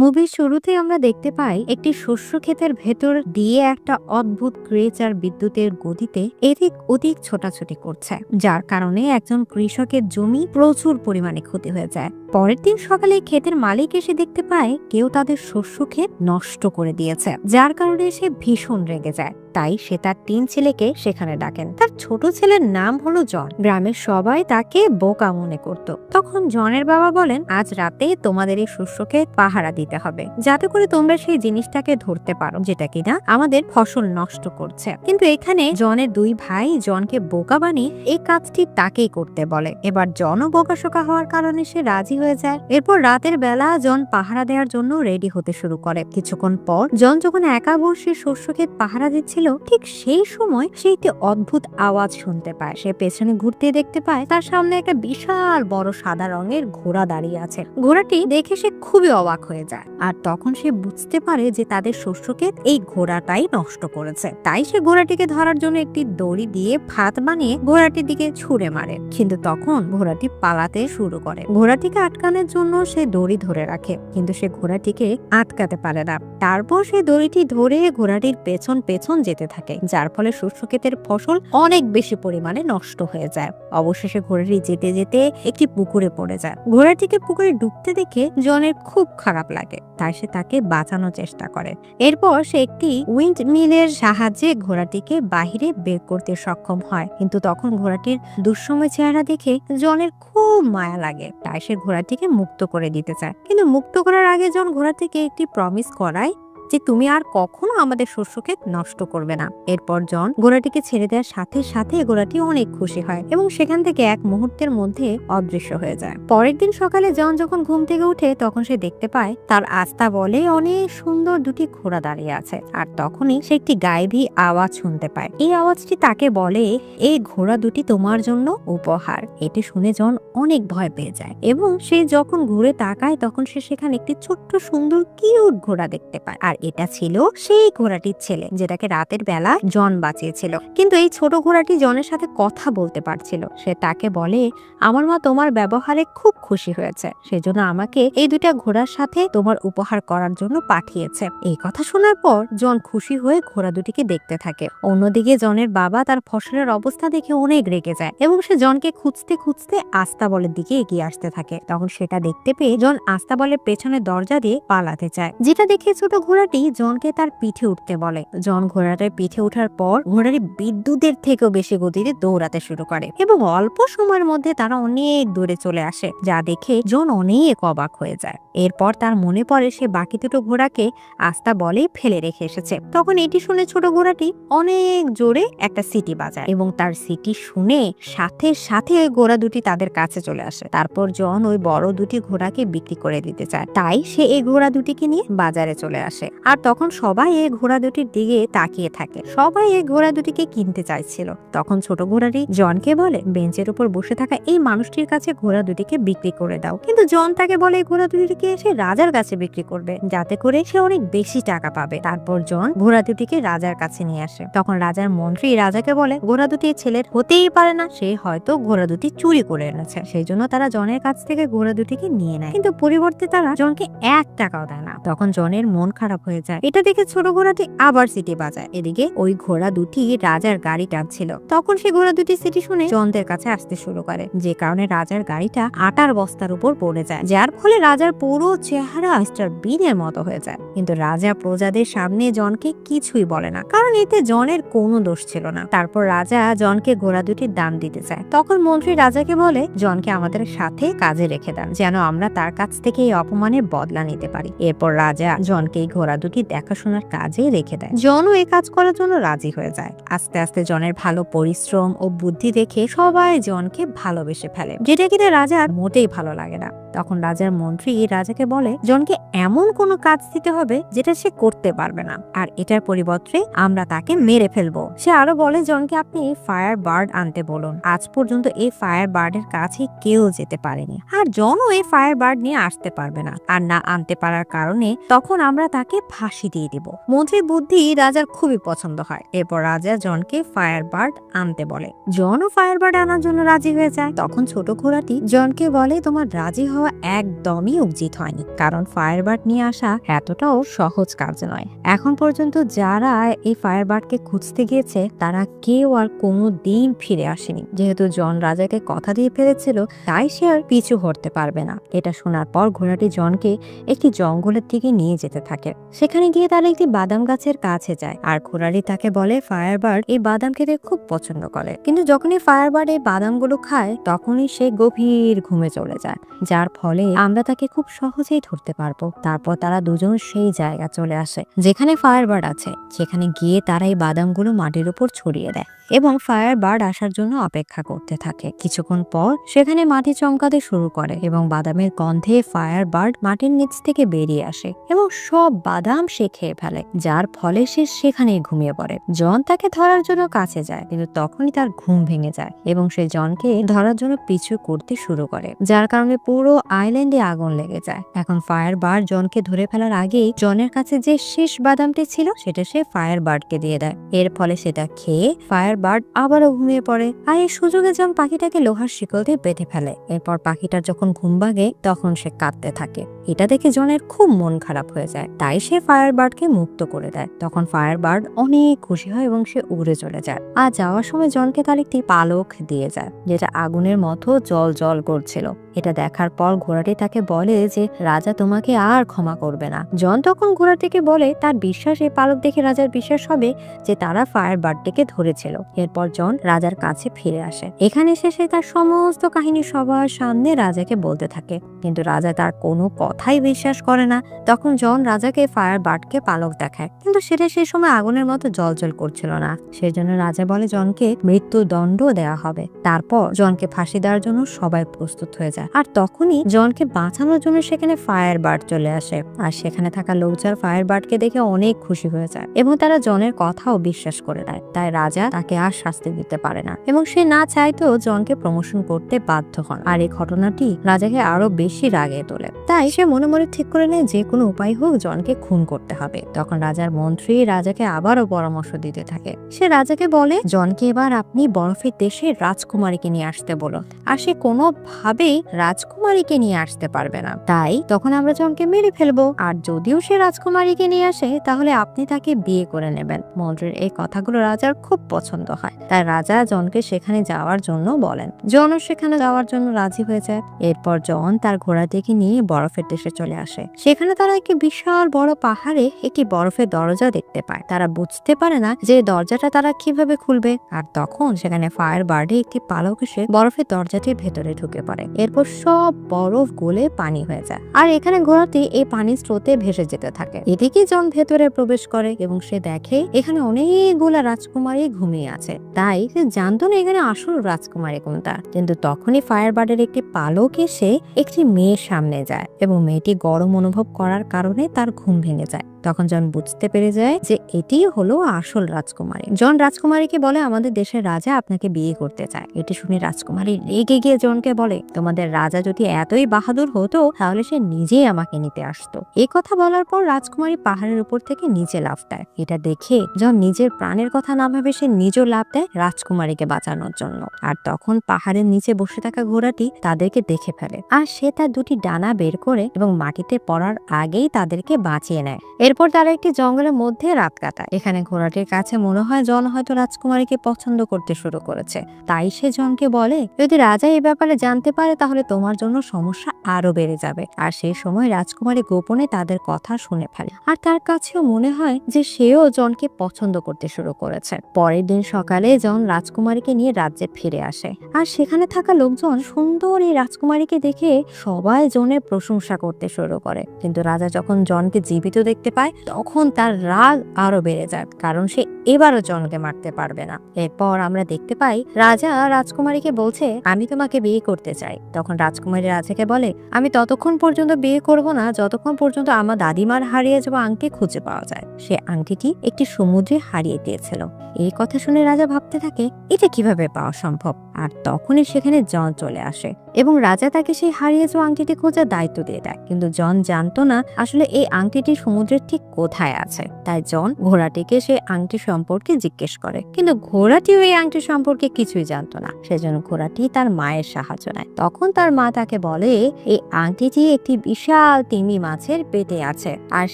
মুভির শুরুতেই আমরা দেখতে পাই একটি শস্য ক্ষেতের ভেতর দিয়ে একটা অদ্ভুত ক্রিয়েচার বিদ্যুতের গতিতে এদিক ওদিক ছোটাছুটি করছে, যার কারণে একজন কৃষকের জমি প্রচুর পরিমাণে ক্ষতি হয়ে যায়। পরের দিন সকালে ক্ষেতের মালিক এসে দেখতে পায় কেউ তাদের শস্য ক্ষেত নষ্ট করে দিয়েছে, যার কারণে সে ভীষণ রেগে যায়। তাই সে তার 3 ছেলেকে সেখানে ডাকেন। তার ছোট ছেলের নাম হলো জন। গ্রামের সবাই তাকে বোকা মনে করত। তখন জনের বাবা বলেন, আজ রাতে তোমাদের এই শস্যকে পাহারা দিতে হবে, যাতে করে তোমরা সেই জিনিসটাকে ধরতে পারো যেটা কিনা আমাদের ফসল নষ্ট করছে। কিন্তু এখানে জনের 2 ভাই জনকে বোকা বানিয়ে এই কাজটি তাকেই করতে বলে। এবার জনও বোকাশোকা হওয়ার কারণে সে রাজি হয়ে যায়। এরপর রাতের বেলা জন পাহারা দেওয়ার জন্য রেডি হতে শুরু করে। কিছুক্ষণ পর জন যখন একা বসে শস্য ক্ষেত পাহারা দিচ্ছিল, ঠিক সেই সময় সে একটি অদ্ভুত আওয়াজ শুনতে পায়। সে পেছনে ঘুরতে দেখতে পায় তার সামনে একটা বিশাল বড় সাদা রঙের ঘোড়া দাঁড়িয়ে আছে। ঘোড়াটি দেখে সে খুবই অবাক হয়ে যায়, আর তখন সে বুঝতে পারে যে তাদের শস্য ক্ষেত এই ঘোড়াটাই নষ্ট করেছে। তাই সে ঘোড়াটিকে ধরার জন্য একটি দড়ি দিয়ে ফাঁদ বানিয়ে ঘোড়াটির দিকে ছুঁড়ে মারে। কিন্তু তখন ঘোড়াটি পালাতে শুরু করে। ঘোড়াটিকে আটকানোর জন্য সে দড়ি ধরে রাখে, কিন্তু সে ঘোড়াটিকে আটকাতে পারে না। তারপর সে দড়িটি ধরে ঘোড়াটির পেছন পেছন যেতে থাকে, যার ফলে শস্য ক্ষেতের ফসল অনেক বেশি পরিমাণে নষ্ট হয়ে যায়। অবশেষে ঘোড়াটি যেতে যেতে একটি পুকুরে পড়ে যায়। ঘোড়াটিকে পুকুরে ডুবতে দেখে জনের খুব খারাপ লাগে, তাই সে তাকে বাঁচানোর চেষ্টা করে। এরপর সে একটি উইন্ড মিলের সাহায্যে ঘোড়াটিকে বাহিরে বের করতে সক্ষম হয়। কিন্তু তখন ঘোড়াটির দুঃসময় চেহারা দেখে জনের খুব মায়া লাগে, তাই সে ঘোড়াটিকে মুক্ত করে দিতে চায়। কিন্তু মুক্ত করার আগে জন ঘোড়াটিকে একটি প্রমিস করায় যে তুমি আর কখনো আমাদের শস্য ক্ষেত নষ্ট করবে না। এরপর জন ঘোড়াটিকে ছেড়ে দেওয়ার সাথে সাথে ঘোড়াটি অনেক খুশি হয় এবং সেখান থেকে এক মুহূর্তের মধ্যে অদৃশ্য হয়ে যায়। পরের দিন সকালে জন যখন ঘুম থেকে উঠে তখন সে দেখতে পায় তার আস্তা বলে অনেক সুন্দর 2টি ঘোড়া দাঁড়িয়ে আছে। আর তখনই সে একটি গায়েবী আওয়াজ শুনতে পায়। এই আওয়াজটি তাকে বলে, এই ঘোড়া 2টি তোমার জন্য উপহার। এটি শুনে জন অনেক ভয় পেয়ে যায় এবং সে যখন ঘুরে তাকায় তখন সে সেখানে একটি ছোট্ট সুন্দর কিউট ঘোড়া দেখতে পায়। আর এটা ছিল সেই ঘোড়াটির ছেলে, যেটাকে রাতের বেলা জন বাঁচিয়েছিল। কিন্তু এই ছোট ঘোড়াটি জনের সাথে কথা বলতে পারছিল। সে তাকে বলে, আমার মা তোমার ব্যবহারে খুব খুশি হয়েছে, সেজন্য আমাকে এই 2টা ঘোড়ার সাথে তোমার উপহার করার জন্য পাঠিয়েছে। এই কথা শোনার পর জন খুশি হয়ে ঘোড়া 2টিকে দেখতে থাকে। অন্যদিকে জনের বাবা তার ফসলের অবস্থা দেখে অনেক রেগে যায় এবং সে জনকে খুঁজতে খুঁজতে আস্তাবলের দিকে এগিয়ে আসতে থাকে। তখন সেটা দেখতে পেয়ে জন আস্তাবলের পেছনে দরজা দিয়ে পালাতে চায়, যেটা দেখে ছোট ঘোড়াটি জনকে তার পিঠে উঠতে বলে। জন ঘোড়াটার পিঠে ওঠার পর ঘোড়াটি বিদ্যুতের থেকেও বেশি গতিতে দৌড়াতে শুরু করে এবং অল্প সময়ের মধ্যে তারা অনেক দূরে চলে আসে, যা দেখে জন অনেক অবাক হয়ে যায়। এরপর তার মনে পড়ে সে বাকি 2টো ঘোড়াকে আস্তা বলে ফেলে রেখে এসেছে। তখন এটি শুনে ছোট ঘোড়াটি অনেক জোরে একটা সিটি বাজায় এবং তার সিটি শুনে সাথে সাথে ওই ঘোড়া 2টি তাদের কাছে চলে আসে। তারপর জন ওই বড় 2টি ঘোড়াকে বিক্রি করে দিতে চায়, তাই সে এই ঘোড়া 2টিকে নিয়ে বাজারে চলে আসে। আর তখন সবাই এই ঘোড়া 2টির দিকে তাকিয়ে থাকে। সবাই এই ঘোড়া 2টিকে কিনতে চাইছিল। তখন ছোট ঘোড়াটি জনকে বলে, বেঞ্চের উপর বসে থাকা এই মানুষটির কাছে ঘোড়া 2টিকে বিক্রি করে দাও। কিন্তু জন তাকে বলে এই ঘোড়া 2টিকে সে রাজার কাছে বিক্রি করবে, যাতে করে সে অনেক বেশি টাকা পাবে। তারপর জন ঘোড়া 2টিকে রাজার কাছে নিয়ে আসে। তখন রাজার মন্ত্রী রাজাকে বলে, ঘোড়া 2টি ছেলের হতেই পারে না, সে হয়তো ঘোড়া 2টি চুরি করে এনেছে। সেই জন্য তারা জনের কাছ থেকে ঘোড়া 2টিকে নিয়ে নেয়, কিন্তু পরিবর্তে তারা জনকে 1 টাকাও দেয় না। তখন জনের মন খারাপ হয়ে যায়। এটা দেখে ছোট ঘোড়াটি আবার সিটি বাজায়। এদিকে ওই ঘোড়া 2টি রাজার গাড়ি টানছিল। তখন সে ঘোড়া 2টি সিটি শুনে জনদের কাছে আসতে শুরু করে, যে কারণে রাজার গাড়িটা আটার বস্তার উপর পড়ে যায়, যার ফলে রাজার পুরো চেহারা মিস্টার বিনের মতো হয়ে যায়। কিন্তু রাজা প্রজাদের সামনে জনকে কিছুই বলে না, কারণ এতে জনের কোনো দোষ ছিল না। তারপর রাজা জনকে ঘোড়া 2টির দাম দিতে চায়। তখন মন্ত্রী রাজাকে বলে, জনকে আমাদের সাথে কাজে রেখে দেন, যেন আমরা তার কাছ থেকে এই অপমানের বদলা নিতে পারি। এরপর রাজা জনকে এই ঘোড়া 2টি দেখাশোনার কাজে রেখে দেয়। জনও এই কাজ করার জন্য রাজি হয়ে যায়। আস্তে আস্তে জনের ভালো পরিশ্রম ও বুদ্ধি দেখে সবাই জনকে ভালোবেসে ফেলে, যেটা কিনা রাজার মোটেই ভালো লাগে না। তখন রাজার মন্ত্রী রাজাকে বলে, জনকে এমন কোনো কাজ দিতে হবে যেটা সে করতে পারবে না, আর এটার পরিবর্তে আমরা তাকে মেরে ফেলবো। সে আরো বলে, জনকে আপনি ফায়ার বার্ড আনতে বলুন। আজ পর্যন্ত এই ফায়ার বার্ডের কাছে কেউ যেতে পারেনি, আর জনও এই ফায়ার বার্ড নিয়ে আসতে পারবে না। আর না আনতে পারার কারণে তখন আমরা তাকে ফাঁসি দিয়ে দিব। মন্ত্রীর বুদ্ধি রাজার খুবই পছন্দ হয়। এরপর রাজা জনকে ফায়ার বার্ড আনতে বলে। জনও ফায়ার বার্ড আনার জন্য রাজি হয়ে যায়। তখন ছোট ঘোড়াটি জনকে বলে, তোমার রাজি হওয়া একদমই উচিত হয়নি, কারণ ফায়ারবার্ড নিয়ে আসা এতটাও সহজ কাজ নয়। এখন পর্যন্ত যারা এই ফায়ারবার্ডকে খুঁজতে গিয়েছে তারা কেউ আর কোনো দিন ফিরে আসেনি। যেহেতু জন রাজাকে কথা দিয়ে ফেলেছিল, তাই সে আর পিছু হটতে পারবে না। এটা শোনার পর ঘোড়াটি জনকে একটি জঙ্গলের দিকে নিয়ে যেতে থাকে। সেখানে গিয়ে তারা একটি বাদাম গাছের কাছে যায়, আর ঘোড়াটি তাকে বলে ফায়ারবার্ড এই বাদাম খেতে খুব পছন্দ করে। কিন্তু যখনই ফায়ারবার্ড এই বাদামগুলো খায় তখনই সে গভীর ঘুমে চলে যায়, যার ফলে আমরা তাকে খুব সহজেই ধরতে পারবো। তারপর তারা দুজন সেই জায়গা চলে আসে যেখানে ফায়ারবার্ড আছে। সেখানে গিয়ে তারা এই বাদামগুলো মাটির উপর ছড়িয়ে দেয় এবং ফায়ারবার্ড আসার জন্য অপেক্ষা করতে থাকে। কিছুক্ষণ পর সেখানে মাটি চমকাতে শুরু করে এবং বাদামের গন্ধে ফায়ারবার্ড মাটির নিচ থেকে বেরিয়ে আসে এবং সব বাদাম সে খেয়ে ফেলে, যার ফলে সে সেখানেই ঘুমিয়ে পড়ে। জন তাকে ধরার জন্য কাছে যায়, কিন্তু তখনই তার ঘুম ভেঙে যায় এবং সে জনকে ধরার জন্য পিছু করতে শুরু করে, যার কারণে পুরো আইল্যান্ডে আগুন লেগে যায়। এখন ফায়ারবার্ড জনকে ধরে ফেলার আগেই জনের কাছে যে শেষ বাদামটি ছিল সেটা সে ফায়ারবার্ডকে দিয়ে দেয়। এর ফলে সেটা খেয়ে ফায়ারবার্ড আবারও ঘুমিয়ে পড়ে, আর এই সুযোগে জন পাখিটাকে লোহার শিকল দিয়ে বেঁধে ফেলে। এরপর পাখিটার যখন ঘুম ভাঙে তখন সে কাঁদতে থাকে। এটা দেখে জনের খুব মন খারাপ হয়ে যায়, তাই সে ফায়ারবার্ডকে মুক্ত করে দেয়। তখন ফায়ারবার্ড অনেক খুশি হয় এবং সে উড়ে চলে যায়। আর যাওয়ার সময় জনকে তার একটি পালক দিয়ে যায়, যেটা আগুনের মতো জল জল করছিল। এটা দেখার পর ঘোড়াটি তাকে বলে যে রাজা তোমাকে আর ক্ষমা করবে না। জন তখন ঘোড়াটিকে বলে তার বিশ্বাস, এই পালক দেখে রাজার বিশ্বাস হবে যে তারা ফায়ারবার্ডটিকে ধরেছিল। এরপর জন রাজার কাছে ফিরে আসে। এখানে সে তার সমস্ত কাহিনী সবার সামনে রাজাকে বলতে থাকে, কিন্তু রাজা তার কোনো কথাই বিশ্বাস করে না। তখন জন রাজাকে ফায়ারবার্ডকে পালক দেখায়, কিন্তু সেটা সেই সময় আগুনের মতো জলজল করছিল না। সেজন্য রাজা বলে জনকে মৃত্যুদণ্ড দেওয়া হবে। তারপর জনকে ফাঁসি দেওয়ার জন্য সবাই প্রস্তুত হয়ে যায়। আর তখনই জনকে বাঁচানোর জন্য সেখানে ফায়ারবার্ড চলে আসে, আর সেখানে থাকা লোকজন ফায়ারবার্ডকে দেখে অনেক খুশি হয়ে যায় এবং তারা জনের কথাও বিশ্বাস করে নেয়। তাই রাজা তাকে আর শাস্তি দিতে পারে না এবং সে না চাইতেও জনকে প্রমোশন করতে বাধ্য হন। আর এই ঘটনাটি রাজাকে আরো বেশি রাগে তোলে। তাই সে মনে মনে ঠিক করে নেয় যে কোনো উপায় হোক জনকে খুন করতে হবে। তখন রাজার মন্ত্রী রাজাকে আবারও পরামর্শ দিতে থাকে। সে রাজাকে বলে জনকে এবার আপনি বরফের দেশে রাজকুমারীকে নিয়ে আসতে বলো, আর সে কোনোভাবেই রাজকুমারীকে নিয়ে আসতে পারবে না। তাই তখন আমরা জনকে মেরে ফেলবো, আর যদিও সে রাজকুমারীকে নিয়ে আসে তাহলে আপনি তাকে বিয়ে করে নেবেন। মন্ত্রীর এই কথাগুলো রাজার খুব পছন্দ হয়, তাই রাজা জনকে সেখানে যাওয়ার জন্য বলেন। জনও সেখানে যাওয়ার জন্য রাজি হয়ে যায়। এরপর জন তার ঘোড়াটিকে নিয়ে বরফের দেশে চলে আসে। সেখানে তারা একটি বিশাল বড় পাহাড়ে একটি বরফের দরজা দেখতে পায়। তারা বুঝতে পারে না যে দরজাটা তারা কিভাবে খুলবে, আর তখন সেখানে ফায়ারবার্ডে একটি পালক এসে বরফের দরজাটির ভেতরে ঢুকে পড়ে। এরপর সব বরফ গলে পানি হয়ে যায়, আর এখানে ঘোড়াটি এই পানির স্রোতে ভেসে যেতে থাকে। এদিকে জন ভেতরে প্রবেশ করে এবং সে দেখে এখানে অনেকগুলা রাজকুমারী ঘুমিয়ে আছে। তাই সে জানতো না এখানে আসল রাজকুমারী কোনটা। কিন্তু তখনই ফায়ারবার্ডের একটি পালক এসে একটি মেয়ের সামনে যায় এবং মেয়েটি গরম অনুভব করার কারণে তার ঘুম ভেঙে যায়। তখন জন বুঝতে পেরে যায় যে এটি হলো আসল রাজকুমারী। জন রাজকুমারীকে বলে আমাদের দেশের রাজা আপনাকে বিয়ে করতে চায়। এটি শুনে রাজকুমারী রেগে গিয়ে জনকে বলে তোমাদের রাজা যদি এতই বাহাদুর হতো তাহলে সে নিজেই আমাকে নিতে আসতো। এই কথা বলার পর রাজকুমারী পাহাড়ের উপর থেকে নিচে লাফ দেয়। এটা দেখে জন নিজের প্রাণের কথা না ভেবে সে নিজেও লাফ দেয় রাজকুমারীকে বাঁচানোর জন্য। আর তখন পাহাড়ের নিচে বসে থাকা ঘোড়াটি তাদেরকে দেখে ফেলে, আর সে তার দুটি ডানা বের করে এবং মাটিতে পড়ার আগেই তাদেরকে বাঁচিয়ে নেয়। এরপর তারা একটি জঙ্গলের মধ্যে রাত কাটায়। এখানে ঘোড়াটির কাছে মনে হয় জন হয়তো রাজকুমারীকে পছন্দ করতে শুরু করেছে, তাই সে জনকে বলে যদি রাজা এই ব্যাপারে জানতে পারে তাহলে তোমার জন্য সমস্যা আরো বেড়ে যাবে। আর সেই সময় রাজকুমারী গোপনে তাদের কথা শুনে ফেলে, আর তার কাছেও মনে হয় যে সেও জনকে পছন্দ করতে শুরু করেছে। পরের দিন সকালে জন রাজকুমারীকে নিয়ে রাজ্যে ফিরে আসে, আর সেখানে থাকা লোকজন সুন্দর এই রাজকুমারীকে দেখে সবাই জনের প্রশংসা করতে শুরু করে। কিন্তু রাজা যখন জনকে জীবিত দেখতে পায় তখন তার রাগ আরো বেড়ে যায়, কারণ সে এবারও জনকে মারতে পারবে না। এরপর আমরা দেখতে পাই রাজা রাজকুমারীকে বলছে আমি তোমাকে বিয়ে করতে চাই। তখন রাজকুমারী রাজাকে বলে আমি ততক্ষণ পর্যন্ত বিয়ে করব না যতক্ষণ পর্যন্ত আমার দাদিমার হারিয়ে যাওয়া আংটি খুঁজে পাওয়া যায়। সে আংটিটি একটি সমুদ্রে হারিয়ে দিয়েছিল। এই কথা শুনে রাজা ভাবতে থাকে এটা কিভাবে পাওয়া সম্ভব। আর তখনই সেখানে জন চলে আসে এবং রাজা তাকে সেই হারিয়ে যাওয়া আংটিটি খোঁজার দায়িত্ব দিয়ে দেয়। কিন্তু জন জানতো না আসলে এই আংটিটি সমুদ্রের ঠিক কোথায় আছে। তাই জন ঘোড়াটিকে সেই আংটি সম্পর্কে জিজ্ঞেস করে, কিন্তু ঘোড়াটিও এই আংটি সম্পর্কে কিছুই জানতো না। সেজন্য ঘোড়াটি তার মায়ের সাহায্য নেয়। তখন তার মা তাকে বলে এই আংটিটি একটি বিশাল তিমি মাছের পেটে আছে, আর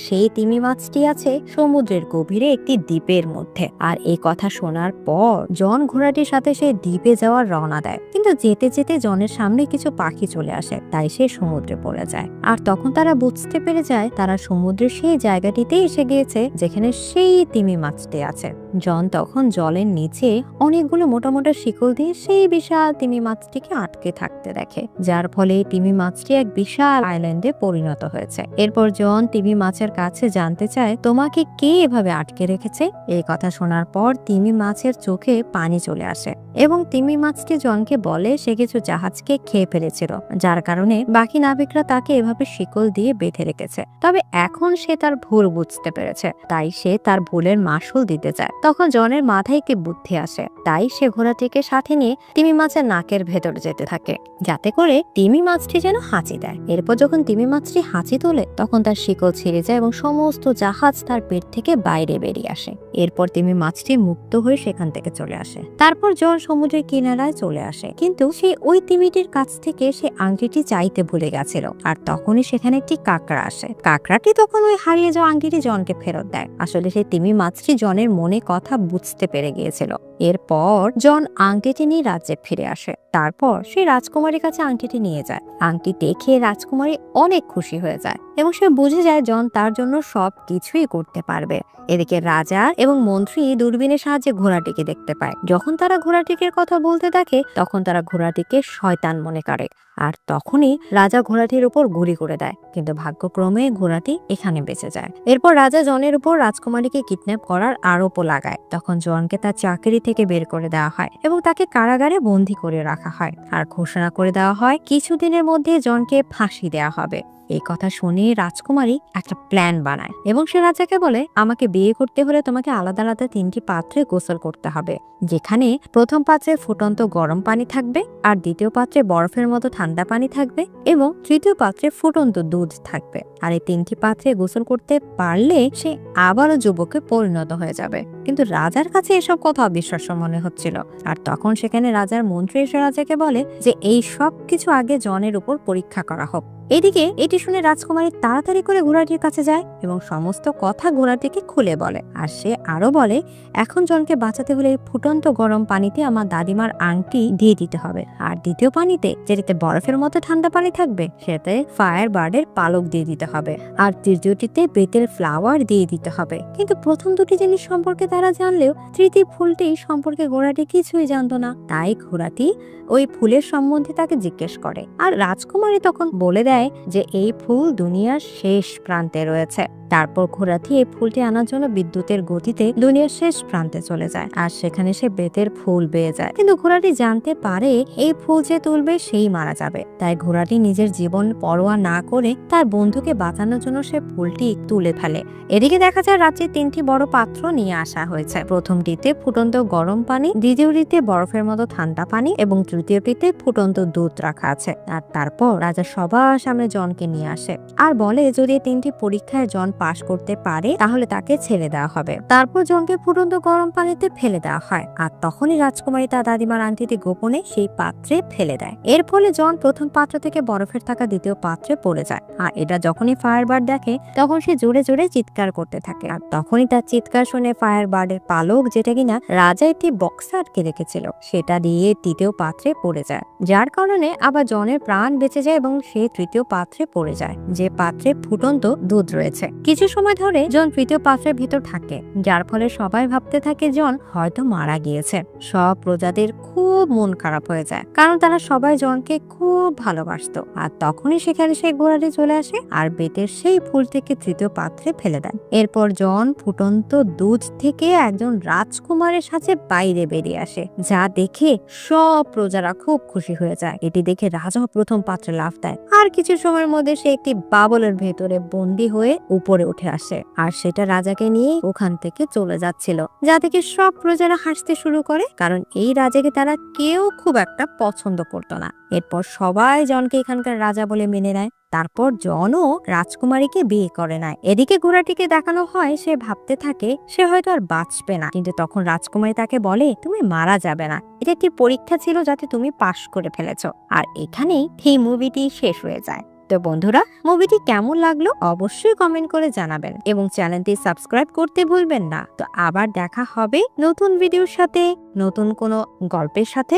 সেই তিমি মাছটি আছে সমুদ্রের গভীরে একটি দ্বীপের মধ্যে। আর এই কথা শোনার পর জন ঘোড়াটির সাথে সে দ্বীপে যাওয়ার রওনা দেয়, কিন্তু যেতে যেতে জনের সামনে কিছু পাখি চলে আসে, তাই সে সমুদ্রে পড়ে যায়। আর তখন তারা বুঝতে পেরে যায় তারা সমুদ্রের সেই জায়গাটিতে এসে গিয়েছে যেখানে সেই তিমি মাছটি আছে। জন তখন জলের নিচে অনেকগুলো মোটা মোটা শিকল দিয়ে সেই বিশাল তিমি মাছটিকে আটকে থাকতে দেখে, যার ফলে তিমি মাছটি এক বিশাল আইল্যান্ডে পরিণত হয়েছে। এরপর জন তিমি মাছের কাছে জানতে চায় তোমাকে কে এভাবে আটকে রেখেছে। এই কথা শোনার পর তিমি মাছের চোখে পানি চলে আসে এবং তিমি মাছটি জনকে বলে সে কিছু জাহাজকে খেয়ে ফেলেছিল, যার কারণে বাকি নাবিকরা তাকে এভাবে শিকল দিয়ে বেঁধে রেখেছে। তবে এখন সে তার ভুল বুঝতে পেরেছে, তাই সে তার ভুলের মাসুল দিতে চায়। তখন জনের মাথায় কি বুদ্ধি আসে, তাই সে ঘোড়াটিকে সাথে নিয়ে তিমি মাছের নাকের ভেতরে যেতে থাকে, যাতে করে তিমি মাছটি যেন হাঁচি দেয়। এরপর যখন তিমি মাছটি হাঁচি তোলে তখন তার শিকল ছিঁড়ে যায় এবং সমস্ত জাহাজ তার পেট থেকে বাইরে বেরিয়ে আসে। এরপর তিমি মাছটি মুক্ত হয়ে সেখান থেকে চলে আসে। তারপর জন সমুদ্রের কিনারায় চলে আসে, কিন্তু সে ওই তিমিটির কাছ থেকে সে আংটিটি চাইতে ভুলে গেছিল। আর তখনই সেখানে একটি কাকড়া আসে। কাকড়াটি তখন ওই হারিয়ে যাওয়া আংটিটি জনকে ফেরত দেয়। আসলে সেই তিমি মাছটি জনের মনে কথা বুঝতে পেরে গিয়েছিল। এরপর জন আংটিটি নিয়ে রাজ্যে ফিরে আসে। তারপর সে রাজকুমারীর কাছে আংটিটি নিয়ে যায়। আংটি দেখে রাজকুমারী অনেক খুশি হয়ে যায় এবং সে বুঝে যায় জন তার জন্য সব কিছুই করতে পারবে। এদিকে রাজা এবং মন্ত্রী দূরবীনের সাহায্যে ঘোড়াটিকে দেখতে পায়। যখন তারা ঘোড়াটিকে কথা বলতে থাকে তখন তারা ঘোড়াটিকে শয়তান মনে করে, আর তখনই রাজা ঘোড়াটির উপর গুলি করে দেয়, কিন্তু ভাগ্যক্রমে ঘোড়াটি এখানে বেঁচে যায়। এরপর রাজা জনের উপর রাজকুমারীকে কিডন্যাপ করার আরোপও লাগায়। তখন জনকে তার চাকরি থেকে বের করে দেওয়া হয় এবং তাকে কারাগারে বন্দী করে রাখা হয়, আর ঘোষণা করে দেওয়া হয় কিছুদিনের মধ্যে জনকে ফাঁসি দেওয়া হবে। এই কথা শুনে রাজকুমারী একটা প্ল্যান বানায় এবং সে রাজাকে বলে আমাকে বিয়ে করতে হলে তোমাকে আলাদা আলাদা 3টি পাত্রে গোসল করতে হবে, যেখানে প্রথম পাত্রে ফুটন্ত গরম পানি থাকবে, আর দ্বিতীয় পাত্রে বরফের মতো ঠান্ডা পানি থাকবে, এবং তৃতীয় পাত্রে ফুটন্ত দুধ থাকবে। আর এই 3টি পাত্রে গোসল করতে পারলে সে আবারও যুবকে পরিণত হয়ে যাবে। কিন্তু রাজার কাছে এসব কথা অবিশ্বাস্য মনে হচ্ছিল। আর তখন সেখানে রাজার মন্ত্রী এসে রাজাকে বলে যে এই সব কিছু আগে জনের উপর পরীক্ষা করা হোক। এদিকে এটি শুনে রাজকুমারী তাড়াতাড়ি করে ঘোড়াটির কাছে যায় এবং সমস্ত কথা ঘোড়াটিকে খুলে বলে। আর সে আরো বলে এখন জনকে বাঁচাতে হলে ফুটন্ত গরম পানিতে আমার দাদিমার আংটি দিয়ে দিতে হবে, আর দ্বিতীয় পানিতে যেটাতে বরফের মতো ঠান্ডা পানি থাকবে সেটাতে ফায়ার বার্ডের পালক দিয়ে দিতে হবে, আর তৃতীয়টিতে বেতের ফ্লাওয়ার দিয়ে দিতে হবে। কিন্তু প্রথম দুটি জিনিস সম্পর্কে তারা জানলেও তৃতীয় ফুলটি সম্পর্কে ঘোড়াটি কিছুই জানতো না। তাই ঘোড়াটি ওই ফুলের সম্বন্ধে তাকে জিজ্ঞেস করে, আর রাজকুমারী তখন বলে দেয় যে এই ফুল দুনিয়ার শেষ প্রান্তে রয়েছে। তারপর ঘোড়াটি এই ফুলটি আনার জন্য বিদ্যুতের গতিতে দুনিয়ার শেষ প্রান্তে চলে যায়, আর সেখানে সে বেতের ফুল পেয়ে যায়। কিন্তু ঘোড়াটি জানতে পারে এই ফুল যে তুলবে সেই মারা যাবে, তাই ঘোড়াটি নিজের জীবন পরোয়া না করে তার বন্ধুকে বাঁচানোর জন্য সে ফুলটি তুলে ফেলে। এদিকে দেখা যায় রাত্রে 3টি বড় পাত্র নিয়ে আসা হয়েছে। প্রথমটিতে ফুটন্ত গরম পানি, দ্বিতীয়টিতে বরফের মতো ঠান্ডা পানি এবং তৃতীয়টিতে ফুটন্ত দুধ রাখা আছে। আর তারপর রাজা সবার সামনে জনকে নিয়ে আসে আর বলে যদি 3টি পরীক্ষায় জন পাশ করতে পারে তাহলে তাকে ছেড়ে দেওয়া হবে। তারপর জনকে ফুটন্ত গরম পানিতে ফেলে দেওয়া হয়, আর তখনই রাজকুমারী তার দাদিমার আংটিটি গোপনে সেই পাত্রে ফেলে দেয়। এর ফলে জন প্রথম পাত্র থেকে বরফের থাকা দ্বিতীয় পাত্রে পড়ে যায়। আর এটা যখনই ফায়ার বার্ড দেখে তখন সে জোরে জোরে চিৎকার করতে থাকে, আর তখনই তার চিৎকার শুনে ফায়ার বার্ডের পালক, যেটা কিনা রাজা একটি বক্সে আটকে রেখেছিল, সেটা দিয়ে তৃতীয় পাত্রে পড়ে যায়, যার কারণে আবার জনের প্রাণ বেঁচে যায় এবং সে তৃতীয় পাত্রে পড়ে যায়, যে পাত্রে ফুটন্ত দুধ রয়েছে। কিছু সময় ধরে জন তৃতীয় পাত্রের ভিতর থাকে, যার ফলে সবাই ভাবতে থাকে জন হয়তো মারা গিয়েছে। সব প্রজাদের খুব মন খারাপ হয়ে যায়, কারণ তারা সবাই জনকে খুব ভালোবাসতো। আর তখনই সেখানে সেই ঘোড়াটি চলে আসে আর বেতের সেই ফুলটিকে তৃতীয় পাত্রে ফেলে দেন। এরপর জন ফুটন্ত দুধ থেকে একজন রাজকুমারের সাথে বাইরে বেরিয়ে আসে, যা দেখে সব প্রজারা খুব খুশি হয়ে যায়। এটি দেখে রাজা প্রথম পাত্রে লাফ দেয়, আর কিছু সময়ের মধ্যে সে একটি বাবলের ভেতরে বন্দী হয়ে উপরে উঠে আসে, আর সেটা রাজাকে নিয়ে ওখান থেকে চলে যাচ্ছিল, যা থেকে সব প্রজারা হাসতে শুরু করে, কারণ এই রাজাকে তারা কেউ খুব একটা পছন্দ করতো না। এরপর সবাই জনকে এখানকার রাজা বলে মেনে নেয়। তারপর জনও রাজকুমারীকে বিয়ে করে নেয়। এদিকে ঘোড়াটিকে দেখানো হয় সে ভাবতে থাকে সে হয়তো আর বাঁচবে না, কিন্তু তখন রাজকুমারী তাকে বলে তুমি মারা যাবে না, এটা একটি পরীক্ষা ছিল যাতে তুমি পাশ করে ফেলেছো। আর এখানেই এই মুভিটি শেষ হয়ে যায়। তো বন্ধুরা, মুভিটি কেমন লাগলো অবশ্যই কমেন্ট করে জানাবেন এবং চ্যানেলটি সাবস্ক্রাইব করতে ভুলবেন না। তো আবার দেখা হবে নতুন ভিডিওর সাথে, নতুন কোনো গল্পের সাথে।